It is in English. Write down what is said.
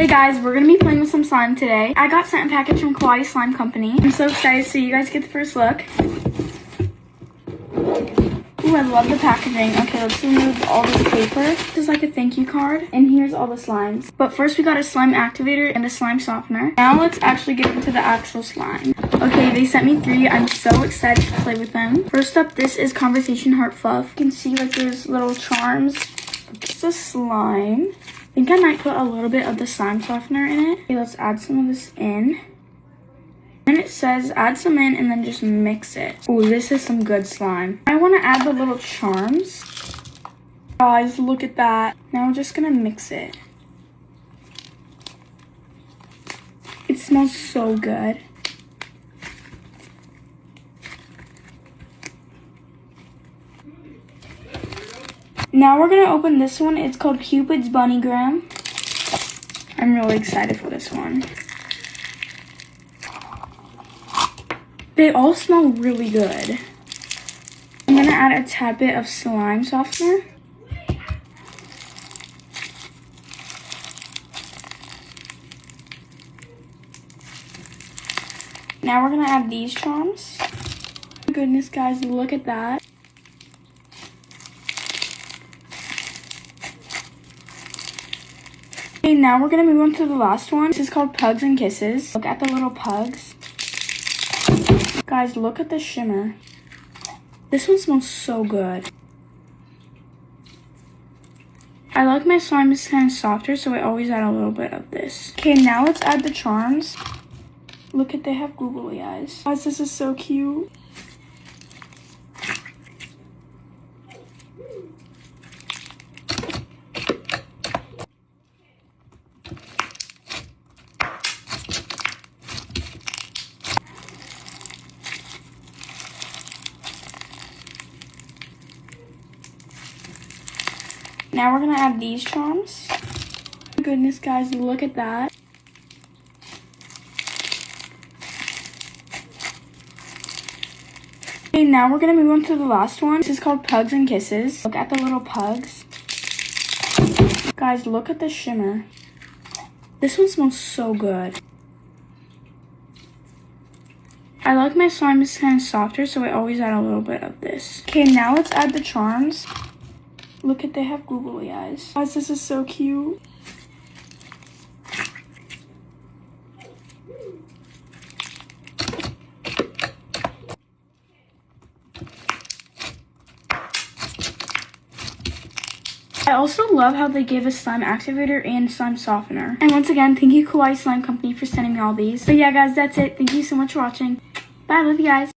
Hey guys, we're going to be playing with some slime today. I got sent a package from Kawaii Slime Company. I'm so excited, so you guys get the first look. Ooh, I love the packaging. Okay, let's remove all this paper. This is like a thank you card, and here's all the slimes. But first we got a slime activator and a slime softener. Now let's actually get into the actual slime. Okay, they sent me 3. I'm so excited to play with them. First up, this is Conversation Heart Fluff. You can see like there's little charms. It's a slime. I think I might put a little bit of the slime softener in it. Okay, let's add some of this in. And it says add some in and then just mix it. Oh, this is some good slime. I want to add the little charms. Guys, look at that. Now we're just going to mix it. It smells so good. Now we're going to open this one. It's called Cupid's Bunnygram. I'm really excited for this one. They all smell really good. I'm going to add a tad bit of slime softener. Now we're going to add these charms. Oh my goodness, guys, look at that. Okay, now we're going to move on to the last one. This is called Pugs and Kisses. Look at the little pugs. Guys, look at the shimmer. This one smells so good. I like my slime is kind of softer, so I always add a little bit of this. Okay, now let's add the charms. Look at, they have googly eyes. Guys, this is so cute. Now we're going to add these charms. Oh my goodness, guys, look at that. Okay, now we're going to move on to the last one. This is called Pugs and Kisses. Look at the little pugs. Guys, look at the shimmer. This one smells so good. I like my slime is kind of softer, so I always add a little bit of this. Okay, now let's add the charms. Look at, they have googly eyes. Guys, this is so cute. I also love how they gave us slime activator and slime softener. And once again, thank you Kawaii Slime Company for sending me all these. But yeah, guys, that's it. Thank you so much for watching. Bye, love you guys.